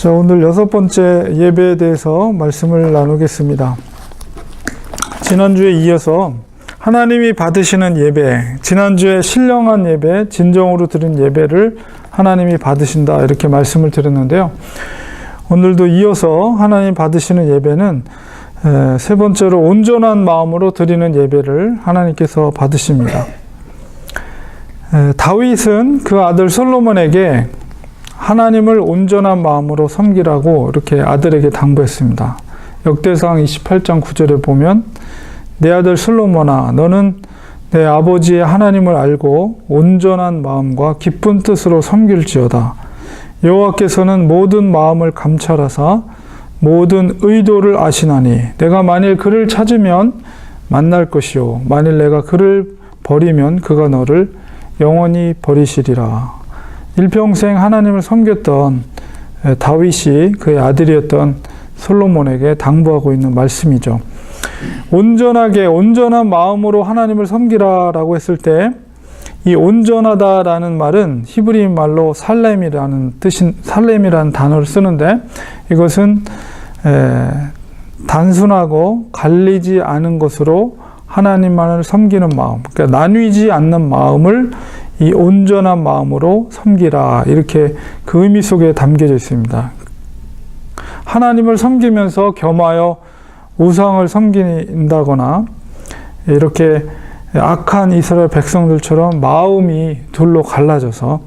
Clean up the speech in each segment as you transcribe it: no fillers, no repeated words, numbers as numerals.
자, 오늘 6번째 예배에 대해서 말씀을 나누겠습니다. 지난주에 이어서 하나님이 받으시는 예배, 지난주에 신령한 예배, 진정으로 드린 예배를 하나님이 받으신다 이렇게 말씀을 드렸는데요. 오늘도 이어서 하나님 받으시는 예배는 세 번째로 온전한 마음으로 드리는 예배를 하나님께서 받으십니다. 다윗은 그 아들 솔로몬에게 하나님을 온전한 마음으로 섬기라고 이렇게 아들에게 당부했습니다. 역대상 28장 9절에 보면 내 아들 솔로몬아 너는 내 아버지의 하나님을 알고 온전한 마음과 기쁜 뜻으로 섬길지어다. 여호와께서는 모든 마음을 감찰하사 모든 의도를 아시나니 내가 만일 그를 찾으면 만날 것이요 만일 내가 그를 버리면 그가 너를 영원히 버리시리라. 일평생 하나님을 섬겼던 다윗이 그의 아들이었던 솔로몬에게 당부하고 있는 말씀이죠. 온전한 마음으로 하나님을 섬기라라고 했을 때 이 온전하다라는 말은 히브리 말로 살렘이라는 단어를 쓰는데 이것은 단순하고 갈리지 않은 것으로 하나님만을 섬기는 마음, 그러니까 나뉘지 않는 마음을 이 온전한 마음으로 섬기라 이렇게 그 의미 속에 담겨져 있습니다. 하나님을 섬기면서 겸하여 우상을 섬긴다거나 이렇게 악한 이스라엘 백성들처럼 마음이 둘로 갈라져서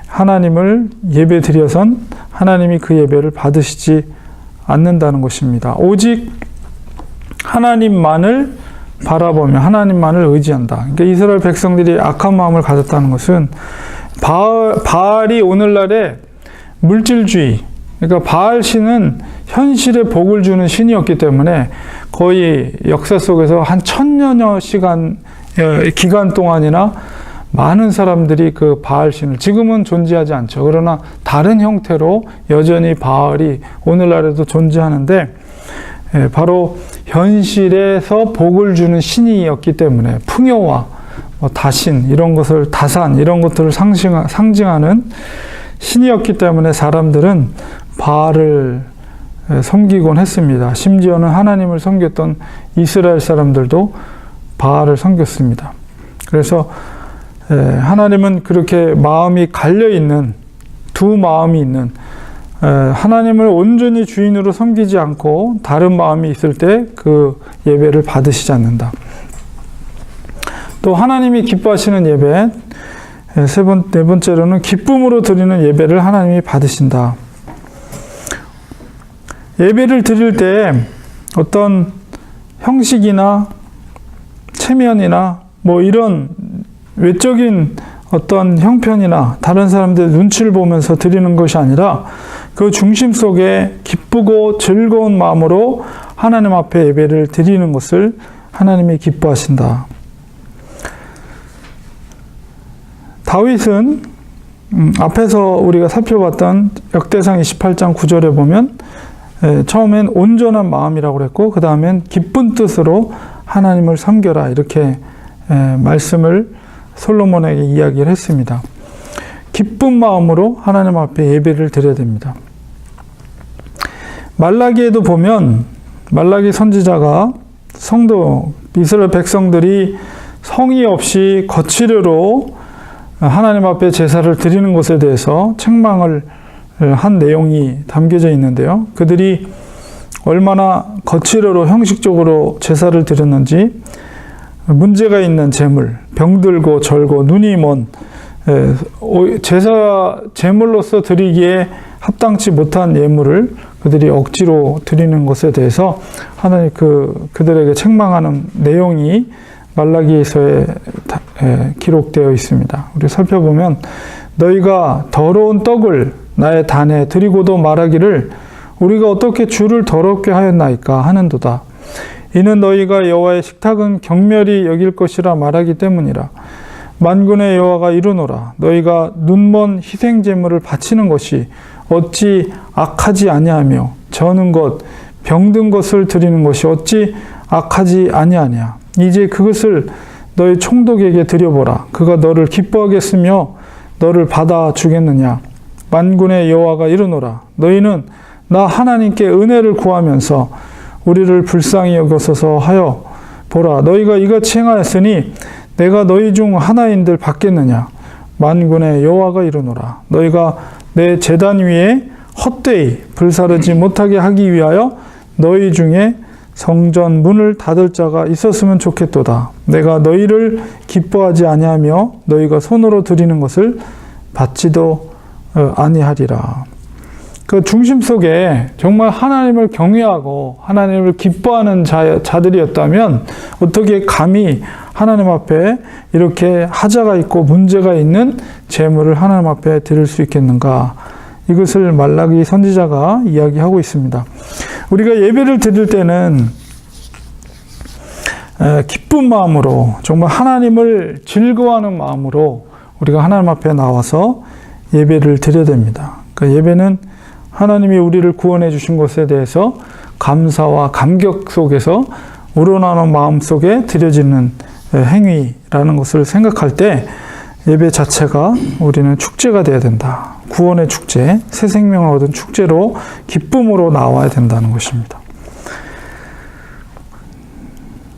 하나님을 예배 드려선 하나님이 그 예배를 받으시지 않는다는 것입니다. 오직 하나님만을 바라보며 하나님만을 의지한다. 그러니까 이스라엘 백성들이 악한 마음을 가졌다는 것은 바알이 오늘날의 물질주의, 그러니까 바알 신은 현실에 복을 주는 신이었기 때문에 거의 역사 속에서 한 1000여여 기간 동안이나 많은 사람들이 그 바알 신을, 지금은 존재하지 않죠. 그러나 다른 형태로 여전히 바알이 오늘날에도 존재하는데 바로 현실에서 복을 주는 신이었기 때문에 풍요와 다신 이런 것을, 다산 이런 것들을 상징하는 신이었기 때문에 사람들은 바알을 섬기곤 했습니다. 심지어는 하나님을 섬겼던 이스라엘 사람들도 바알을 섬겼습니다. 그래서 하나님은 그렇게 마음이 갈려있는, 두 마음이 있는, 하나님을 온전히 주인으로 섬기지 않고 다른 마음이 있을 때 그 예배를 받으시지 않는다. 또 하나님이 기뻐하시는 예배, 네 번째로는 기쁨으로 드리는 예배를 하나님이 받으신다. 예배를 드릴 때 어떤 형식이나 체면이나 이런 외적인 어떤 형편이나 다른 사람들의 눈치를 보면서 드리는 것이 아니라 그 중심 속에 기쁘고 즐거운 마음으로 하나님 앞에 예배를 드리는 것을 하나님이 기뻐하신다. 다윗은 앞에서 우리가 살펴봤던 역대상 28장 9절에 보면 처음엔 온전한 마음이라고 그랬고 그 다음엔 기쁜 뜻으로 하나님을 섬겨라 이렇게 말씀을 솔로몬에게 이야기를 했습니다. 기쁜 마음으로 하나님 앞에 예배를 드려야 됩니다. 말라기에도 보면 말라기 선지자가 성도 이스라엘 백성들이 성의 없이 거칠어로 하나님 앞에 제사를 드리는 것에 대해서 책망을 한 내용이 담겨져 있는데요. 그들이 얼마나 거칠어로 형식적으로 제사를 드렸는지 문제가 있는 제물, 병들고 절고 눈이 먼 제사 제물로서 드리기에 합당치 못한 예물을 그들이 억지로 드리는 것에 대해서 하나님 그들에게 책망하는 내용이 말라기에서에 기록되어 있습니다. 우리 살펴보면 너희가 더러운 떡을 나의 단에 드리고도 말하기를 우리가 어떻게 주를 더럽게 하였나이까 하는도다. 이는 너희가 여호와의 식탁은 경멸히 여길 것이라 말하기 때문이라. 만군의 여호와가 이르노라. 너희가 눈먼 희생 제물을 바치는 것이 어찌 악하지 아니하며 저는 것 병든 것을 드리는 것이 어찌 악하지 아니하냐. 이제 그것을 너희 총독에게 드려보라. 그가 너를 기뻐하겠으며 너를 받아 주겠느냐. 만군의 여호와가 이르노라. 너희는 나 하나님께 은혜를 구하면서 우리를 불쌍히 여겨서서 하여 보라. 너희가 이같이 행하였으니 내가 너희 중 하나인들 받겠느냐. 만군의 여호와가 이르노라. 너희가 내 제단 위에 헛되이 불사르지 못하게 하기 위하여 너희 중에 성전 문을 닫을 자가 있었으면 좋겠도다. 내가 너희를 기뻐하지 아니하며 너희가 손으로 드리는 것을 받지도 아니하리라. 그 중심 속에 정말 하나님을 경외하고 하나님을 기뻐하는 자들이었다면 어떻게 감히 하나님 앞에 이렇게 하자가 있고 문제가 있는 제물을 하나님 앞에 드릴 수 있겠는가? 이것을 말라기 선지자가 이야기하고 있습니다. 우리가 예배를 드릴 때는 기쁜 마음으로 정말 하나님을 즐거워하는 마음으로 우리가 하나님 앞에 나와서 예배를 드려야 됩니다. 그러니까 예배는 하나님이 우리를 구원해 주신 것에 대해서 감사와 감격 속에서 우러나오는 마음 속에 드려지는 행위라는 것을 생각할 때 예배 자체가 우리는 축제가 되어야 된다. 구원의 축제, 새 생명을 얻은 축제로 기쁨으로 나와야 된다는 것입니다.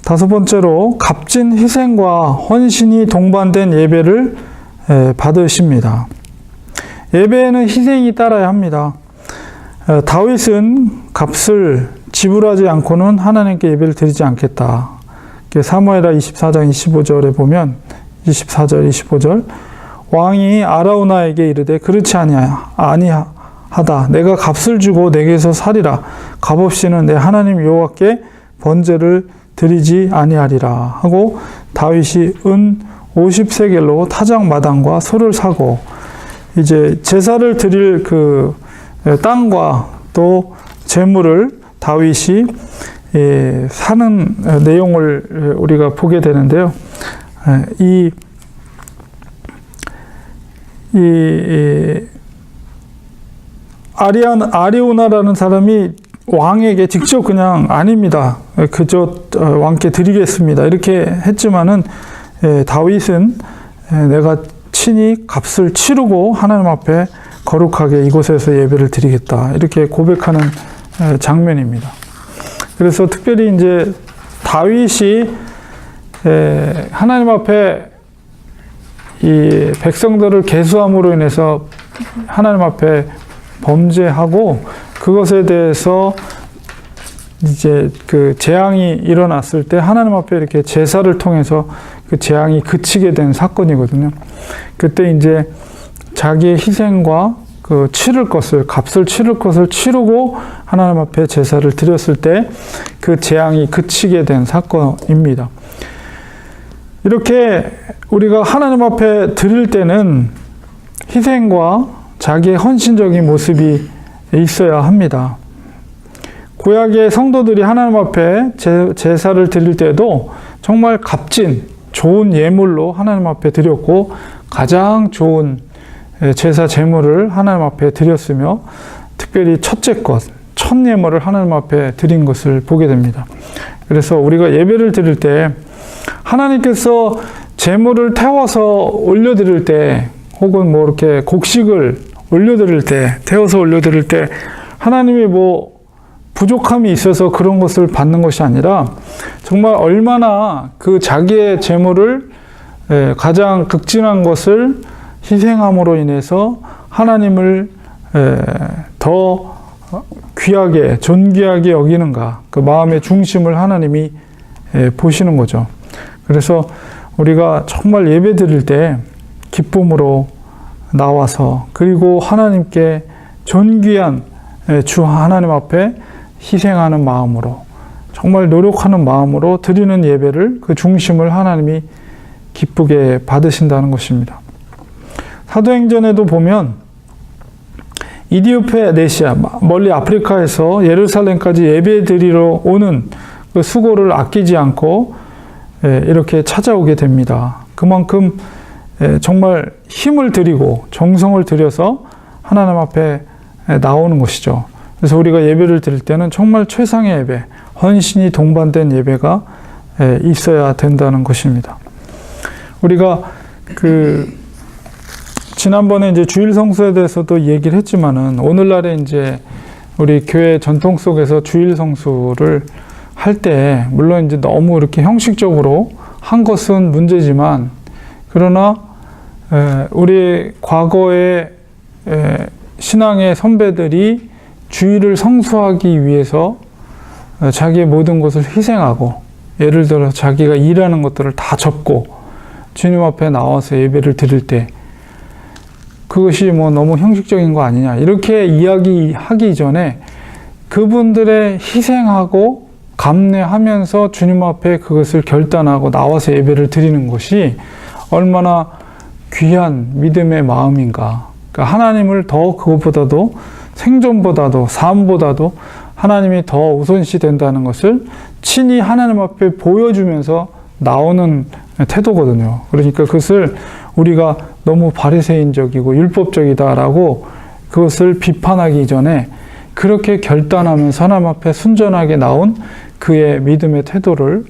다섯 번째로 값진 희생과 헌신이 동반된 예배를 받으십니다. 예배에는 희생이 따라야 합니다. 다윗은 값을 지불하지 않고는 하나님께 예배를 드리지 않겠다. 사무엘하 24장 25절에 보면 24절 25절 왕이 아라우나에게 이르되 그렇지 아니하다. 내가 값을 주고 내게서 살이라. 값 없이는 내 하나님 여호와께 번제를 드리지 아니하리라 하고 다윗이 은 50세겔로 타작마당과 소를 사고 이제 제사를 드릴 그 땅과 또 재물을 다윗이 사는 내용을 우리가 보게 되는데요. 이 아리오나라는 사람이 왕에게 직접 그냥 아닙니다. 그저 왕께 드리겠습니다. 이렇게 했지만은 다윗은 내가 친히 값을 치르고 하나님 앞에 거룩하게 이곳에서 예배를 드리겠다. 이렇게 고백하는 장면입니다. 그래서 특별히 이제 다윗이 하나님 앞에 이 백성들을 계수함으로 인해서 하나님 앞에 범죄하고 그것에 대해서 이제 그 재앙이 일어났을 때 하나님 앞에 이렇게 제사를 통해서 그 재앙이 그치게 된 사건이거든요. 그때 이제 자기의 희생과 그 치를 것을, 값을 치를 것을 치르고 하나님 앞에 제사를 드렸을 때 그 재앙이 그치게 된 사건입니다. 이렇게 우리가 하나님 앞에 드릴 때는 희생과 자기의 헌신적인 모습이 있어야 합니다. 구약의 성도들이 하나님 앞에 제사를 드릴 때도 정말 값진 좋은 예물로 하나님 앞에 드렸고 가장 좋은 제사 제물을 하나님 앞에 드렸으며 특별히 첫째 것, 첫 예물을 하나님 앞에 드린 것을 보게 됩니다. 그래서 우리가 예배를 드릴 때 하나님께서 제물을 태워서 올려드릴 때 혹은 뭐 이렇게 곡식을 올려드릴 때, 태워서 올려드릴 때 하나님이 뭐 부족함이 있어서 그런 것을 받는 것이 아니라 정말 얼마나 그 자기의 제물을 가장 극진한 것을 희생함으로 인해서 하나님을 더 귀하게 존귀하게 여기는가, 그 마음의 중심을 하나님이 보시는 거죠. 그래서 우리가 정말 예배 드릴 때 기쁨으로 나와서 그리고 하나님께 존귀한 주 하나님 앞에 희생하는 마음으로 정말 노력하는 마음으로 드리는 예배를 그 중심을 하나님이 기쁘게 받으신다는 것입니다. 사도행전에도 보면 이디오페네시아 멀리 아프리카에서 예루살렘까지 예배 드리러 오는 그 수고를 아끼지 않고 이렇게 찾아오게 됩니다. 그만큼 정말 힘을 들이고 정성을 들여서 하나님 앞에 나오는 것이죠. 그래서 우리가 예배를 드릴 때는 정말 최상의 예배, 헌신이 동반된 예배가 있어야 된다는 것입니다. 우리가 그 지난번에 이제 주일 성수에 대해서도 얘기를 했지만은 오늘날에 이제 우리 교회 전통 속에서 주일 성수를 할 때 물론 이제 너무 이렇게 형식적으로 한 것은 문제지만 그러나 우리 과거의 신앙의 선배들이 주일을 성수하기 위해서 자기의 모든 것을 희생하고 예를 들어 자기가 일하는 것들을 다 접고 주님 앞에 나와서 예배를 드릴 때 그것이 뭐 너무 형식적인 거 아니냐 이렇게 이야기하기 전에 그분들의 희생하고 감내하면서 주님 앞에 그것을 결단하고 나와서 예배를 드리는 것이 얼마나 귀한 믿음의 마음인가. 그러니까 하나님을 더 그것보다도 생존보다도 삶보다도 하나님이 더 우선시 된다는 것을 친히 하나님 앞에 보여주면서 나오는 태도거든요. 그러니까 그것을 우리가 너무 바리새인적이고 율법적이다라고 그것을 비판하기 전에 그렇게 결단하면서 하나님 앞에 순전하게 나온 그의 믿음의 태도를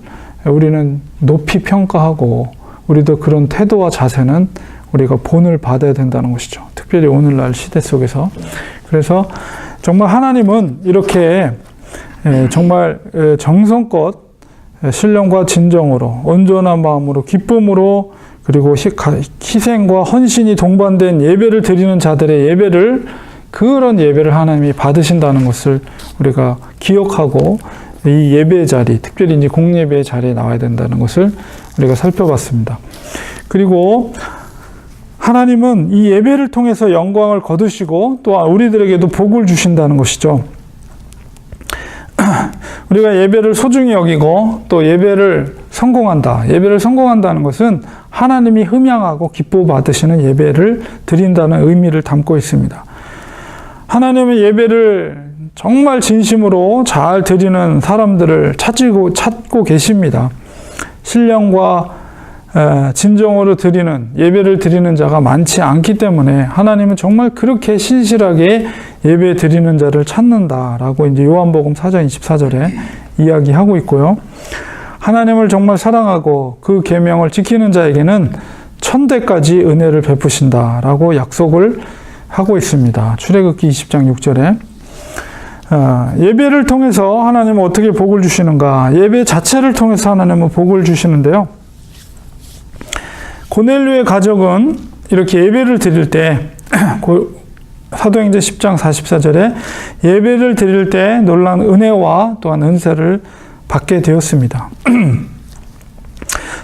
우리는 높이 평가하고 우리도 그런 태도와 자세는 우리가 본을 받아야 된다는 것이죠. 특별히 오늘날 시대 속에서. 그래서 정말 하나님은 이렇게 정말 정성껏 신령과 진정으로 온전한 마음으로 기쁨으로 그리고 희생과 헌신이 동반된 예배를 드리는 자들의 예배를 그런 예배를 하나님이 받으신다는 것을 우리가 기억하고 이 예배의 자리, 특별히 이제 공예배의 자리에 나와야 된다는 것을 우리가 살펴봤습니다. 그리고 하나님은 이 예배를 통해서 영광을 거두시고 또 우리들에게도 복을 주신다는 것이죠. 우리가 예배를 소중히 여기고 또 예배를 성공한다. 예배를 성공한다는 것은 하나님이 흠양하고 기뻐 받으시는 예배를 드린다는 의미를 담고 있습니다. 하나님의 예배를 정말 진심으로 잘 드리는 사람들을 찾고 계십니다. 신령과 진정으로 드리는 예배를 드리는 자가 많지 않기 때문에 하나님은 정말 그렇게 신실하게 예배 드리는 자를 찾는다라고 이제 요한복음 4장 24절에 이야기하고 있고요. 하나님을 정말 사랑하고 그 계명을 지키는 자에게는 천대까지 은혜를 베푸신다라고 약속을 하고 있습니다. 출애굽기 20장 6절에 예배를 통해서 하나님은 어떻게 복을 주시는가? 예배 자체를 통해서 하나님은 복을 주시는데요. 고넬료의 가족은 이렇게 예배를 드릴 때 사도행전 10장 44절에 예배를 드릴 때 놀라운 은혜와 또한 은사를 받게 되었습니다.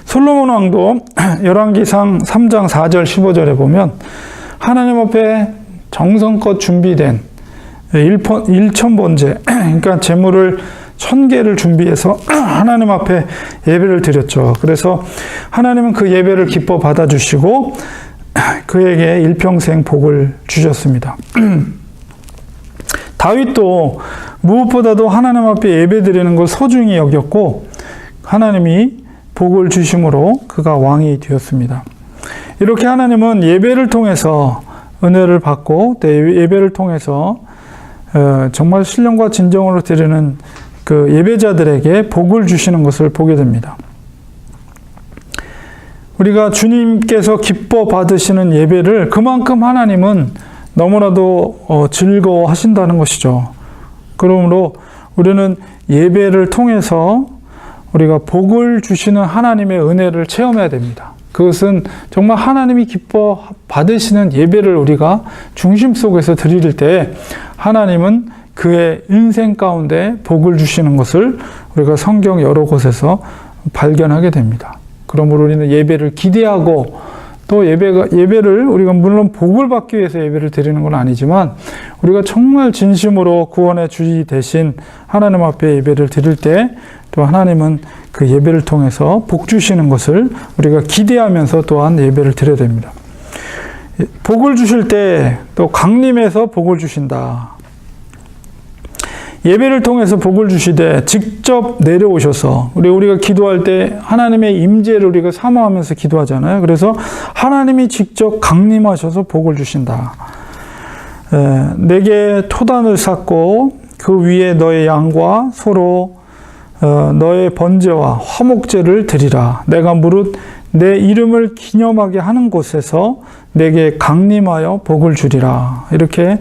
솔로몬 왕도 열왕기상 3장 4절 15절에 보면 하나님 앞에 정성껏 준비된 일천번제, 그러니까 제물을 1000개를 준비해서 하나님 앞에 예배를 드렸죠. 그래서 하나님은 그 예배를 기뻐 받아주시고 그에게 일평생 복을 주셨습니다. 다윗도 무엇보다도 하나님 앞에 예배 드리는 걸 소중히 여겼고 하나님이 복을 주심으로 그가 왕이 되었습니다. 이렇게 하나님은 예배를 통해서 은혜를 받고 예배를 통해서 정말 신령과 진정으로 드리는 그 예배자들에게 복을 주시는 것을 보게 됩니다. 우리가 주님께서 기뻐 받으시는 예배를 그만큼 하나님은 너무나도 즐거워하신다는 것이죠. 그러므로 우리는 예배를 통해서 우리가 복을 주시는 하나님의 은혜를 체험해야 됩니다. 그것은 정말 하나님이 기뻐 받으시는 예배를 우리가 중심 속에서 드릴 때 하나님은 그의 인생 가운데 복을 주시는 것을 우리가 성경 여러 곳에서 발견하게 됩니다. 그러므로 우리는 예배를 기대하고 또 예배를 우리가 물론 복을 받기 위해서 예배를 드리는 건 아니지만 우리가 정말 진심으로 구원의 주이 되신 하나님 앞에 예배를 드릴 때 또 하나님은 그 예배를 통해서 복 주시는 것을 우리가 기대하면서 또한 예배를 드려야 됩니다. 복을 주실 때 또 강림해서 복을 주신다. 예배를 통해서 복을 주시되 직접 내려오셔서 우리가 기도할 때 하나님의 임재를 우리가 사모하면서 기도하잖아요. 그래서 하나님이 직접 강림하셔서 복을 주신다. 내게 토단을 쌓고 그 위에 너의 양과 소로 너의 번제와 화목제를 드리라. 내가 무릇 내 이름을 기념하게 하는 곳에서 내게 강림하여 복을 주리라. 이렇게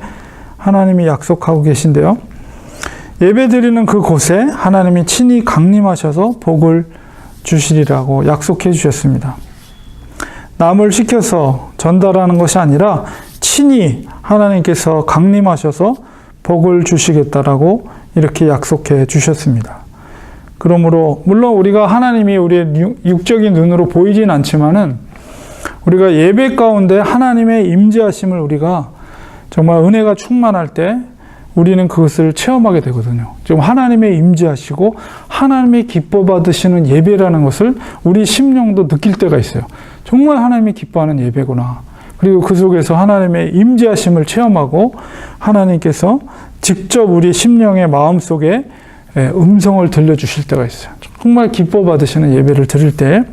하나님이 약속하고 계신데요. 예배 드리는 그 곳에 하나님이 친히 강림하셔서 복을 주시리라고 약속해 주셨습니다. 남을 시켜서 전달하는 것이 아니라 친히 하나님께서 강림하셔서 복을 주시겠다라고 이렇게 약속해 주셨습니다. 그러므로 물론 우리가 하나님이 우리의 육적인 눈으로 보이진 않지만은 우리가 예배 가운데 하나님의 임재하심을 우리가 정말 은혜가 충만할 때 우리는 그것을 체험하게 되거든요. 지금 하나님의 임재하시고 하나님이 기뻐 받으시는 예배라는 것을 우리 심령도 느낄 때가 있어요. 정말 하나님이 기뻐하는 예배구나. 그리고 그 속에서 하나님의 임재하심을 체험하고 하나님께서 직접 우리 심령의 마음속에 음성을 들려주실 때가 있어요. 정말 기뻐 받으시는 예배를 드릴 때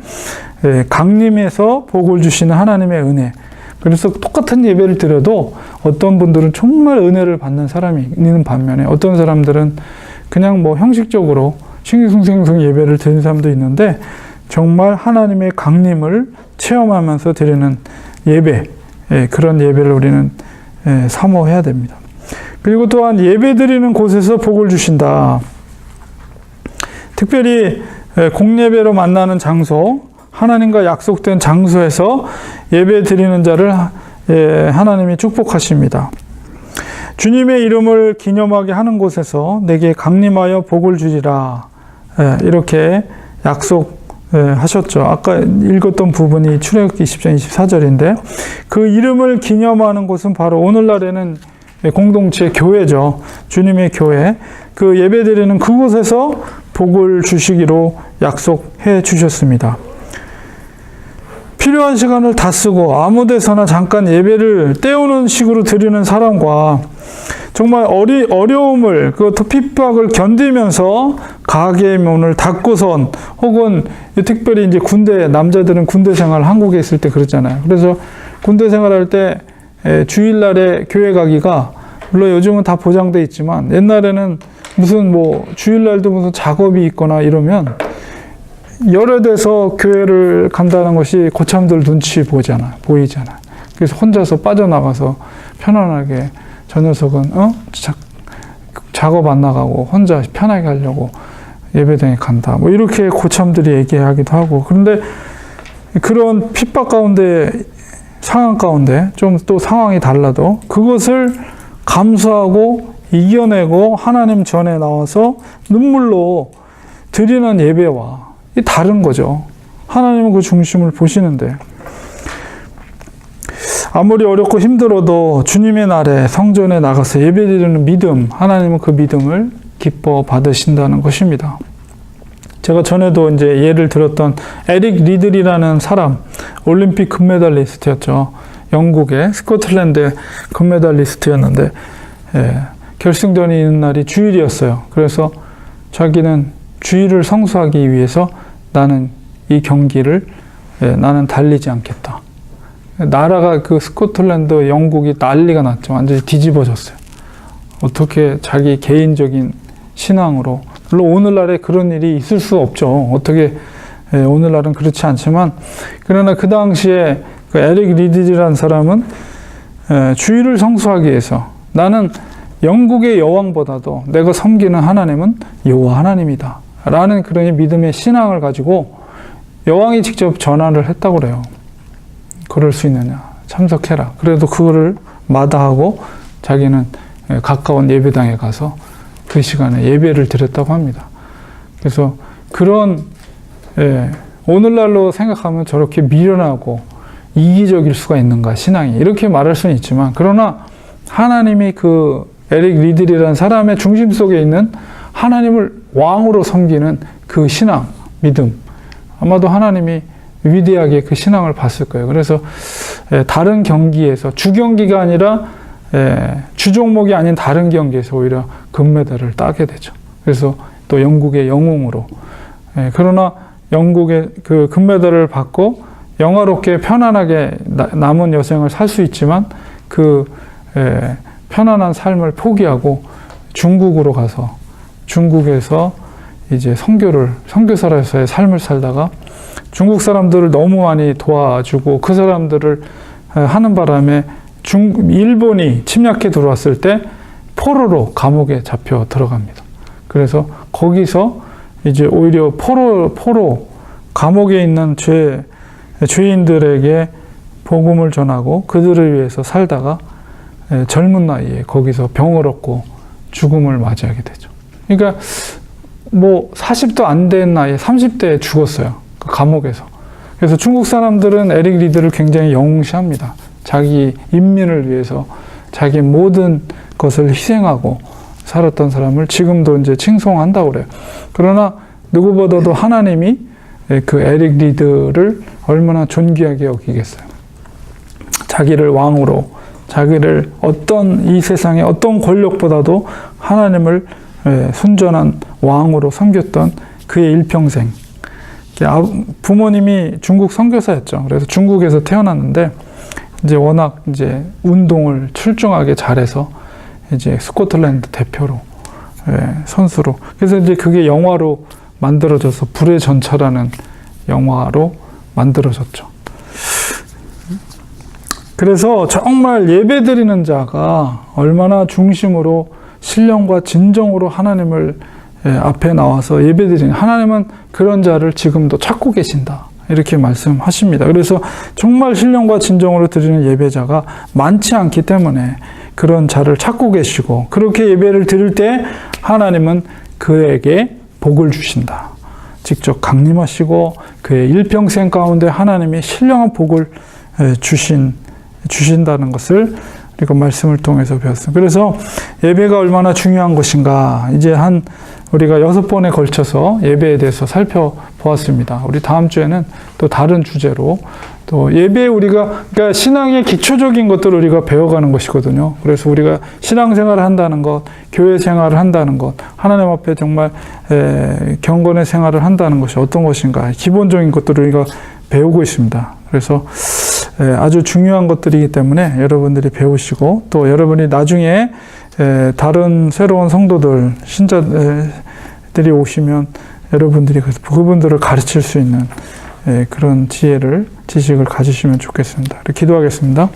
강림해서 복을 주시는 하나님의 은혜. 그래서 똑같은 예배를 드려도 어떤 분들은 정말 은혜를 받는 사람이 있는 반면에 어떤 사람들은 그냥 뭐 형식적으로 싱숭생숭 예배를 드리는 사람도 있는데 정말 하나님의 강림을 체험하면서 드리는 예배, 그런 예배를 우리는 사모해야 됩니다. 그리고 또한 예배 드리는 곳에서 복을 주신다. 특별히 공예배로 만나는 장소, 하나님과 약속된 장소에서 예배 드리는 자를 하나님이 축복하십니다. 주님의 이름을 기념하게 하는 곳에서 내게 강림하여 복을 주리라. 이렇게 약속하셨죠. 아까 읽었던 부분이 출애굽기 20장 24절인데 그 이름을 기념하는 곳은 바로 오늘날에는 공동체 교회죠. 주님의 교회. 그 예배 드리는 그곳에서 복을 주시기로 약속해 주셨습니다. 필요한 시간을 다 쓰고 아무 데서나 잠깐 예배를 때우는 식으로 드리는 사람과 정말 어려움을, 그것도 핍박을 견디면서 가게의 문을 닫고선 혹은 특별히 이제 남자들은 군대 생활 한국에 있을 때 그랬잖아요. 그래서 군대 생활할 때 주일날에 교회 가기가 물론 요즘은 다 보장돼 있지만 옛날에는 무슨 뭐 주일날도 무슨 작업이 있거나 이러면 열애돼서 교회를 간다는 것이 고참들 눈치 보이잖아요. 그래서 혼자서 빠져나가서 편안하게 저 녀석은 작업 안 나가고 혼자 편하게 하려고 예배당에 간다. 뭐 이렇게 고참들이 얘기하기도 하고. 그런데 그런 핍박 가운데 상황 가운데 좀 또 상황이 달라도 그것을 감수하고 이겨내고 하나님 전에 나와서 눈물로 드리는 예배와 다른 거죠. 하나님은 그 중심을 보시는데 아무리 어렵고 힘들어도 주님의 날에 성전에 나가서 예배드리는 믿음, 하나님은 그 믿음을 기뻐 받으신다는 것입니다. 제가 전에도 이제 예를 들었던 에릭 리들이라는 사람, 올림픽 금메달리스트였죠. 영국의 스코틀랜드 금메달리스트였는데 결승전이 있는 날이 주일이었어요. 그래서 자기는 주일을 성수하기 위해서 나는 이 경기를 나는 달리지 않겠다. 나라가 그 스코틀랜드 영국이 난리가 났죠. 완전히 뒤집어졌어요. 어떻게 자기 개인적인 신앙으로, 물론 오늘날에 그런 일이 있을 수 없죠. 어떻게 오늘날은 그렇지 않지만 그러나 그 당시에 그 에릭 리들이라는 사람은 주일을 성수하기 위해서 나는 영국의 여왕보다도 내가 섬기는 하나님은 여호와 하나님이다 라는 그런 믿음의 신앙을 가지고 여왕이 직접 전화를 했다고 그래요. 그럴 수 있느냐, 참석해라. 그래도 그거를 마다하고 자기는 가까운 예배당에 가서 그 시간에 예배를 드렸다고 합니다. 그래서 그런 오늘날로 생각하면 저렇게 미련하고 이기적일 수가 있는가, 신앙이. 이렇게 말할 수는 있지만 그러나 하나님이 그 에릭 리들이라는 사람의 중심 속에 있는 하나님을 왕으로 섬기는 그 신앙, 믿음, 아마도 하나님이 위대하게 그 신앙을 봤을 거예요. 그래서 다른 경기에서 주경기가 아니라 주종목이 아닌 다른 경기에서 오히려 금메달을 따게 되죠. 그래서 또 영국의 영웅으로. 그러나 영국의 그 금메달을 받고 영화롭게 편안하게 남은 여생을 살 수 있지만 그 편안한 삶을 포기하고 중국으로 가서 중국에서 이제 선교사로서의 삶을 살다가 중국 사람들을 너무 많이 도와주고 그 사람들을 하는 바람에 일본이 침략해 들어왔을 때 포로로 감옥에 잡혀 들어갑니다. 그래서 거기서 이제 오히려 포로 감옥에 있는 죄인들에게 복음을 전하고 그들을 위해서 살다가 젊은 나이에 거기서 병을 얻고 죽음을 맞이하게 되죠. 그러니까 뭐 40도 안 된 나이에 30대에 죽었어요. 그 감옥에서. 그래서 중국 사람들은 에릭 리드를 굉장히 영웅시합니다. 자기 인민을 위해서 자기 모든 것을 희생하고 살았던 사람을 지금도 이제 칭송한다고 그래요. 그러나 누구보다도 하나님이 그 에릭 리드를 얼마나 존귀하게 여기겠어요. 자기를 왕으로, 자기를 이 세상의 어떤 권력보다도 하나님을 순전한 왕으로 섬겼던 그의 일평생. 부모님이 중국 선교사였죠. 그래서 중국에서 태어났는데 이제 워낙 이제 운동을 출중하게 잘해서 이제 스코틀랜드 대표로 선수로. 그래서 이제 그게 영화로 만들어져서 불의 전차라는 영화로 만들어졌죠. 그래서 정말 예배드리는 자가 얼마나 중심으로 신령과 진정으로 하나님을 앞에 나와서 예배드리는, 하나님은 그런 자를 지금도 찾고 계신다. 이렇게 말씀하십니다. 그래서 정말 신령과 진정으로 드리는 예배자가 많지 않기 때문에 그런 자를 찾고 계시고, 그렇게 예배를 드릴 때 하나님은 그에게 복을 주신다. 직접 강림하시고 그의 일평생 가운데 하나님이 신령한 복을 주신다는 것을 우리가 말씀을 통해서 배웠습니다. 그래서 예배가 얼마나 중요한 것인가, 이제 우리가 6번에 걸쳐서 예배에 대해서 살펴보았습니다. 우리 다음 주에는 또 다른 주제로 또 예배 그러니까 신앙의 기초적인 것들을 우리가 배워가는 것이거든요. 그래서 우리가 신앙생활을 한다는 것, 교회 생활을 한다는 것, 하나님 앞에 정말 경건의 생활을 한다는 것이 어떤 것인가, 기본적인 것들을 우리가 배우고 있습니다. 그래서 아주 중요한 것들이기 때문에 여러분들이 배우시고, 또 여러분이 나중에 다른 새로운 성도들, 신자들이 오시면 여러분들이 그분들을 가르칠 수 있는 그런 지식을 가지시면 좋겠습니다. 기도하겠습니다.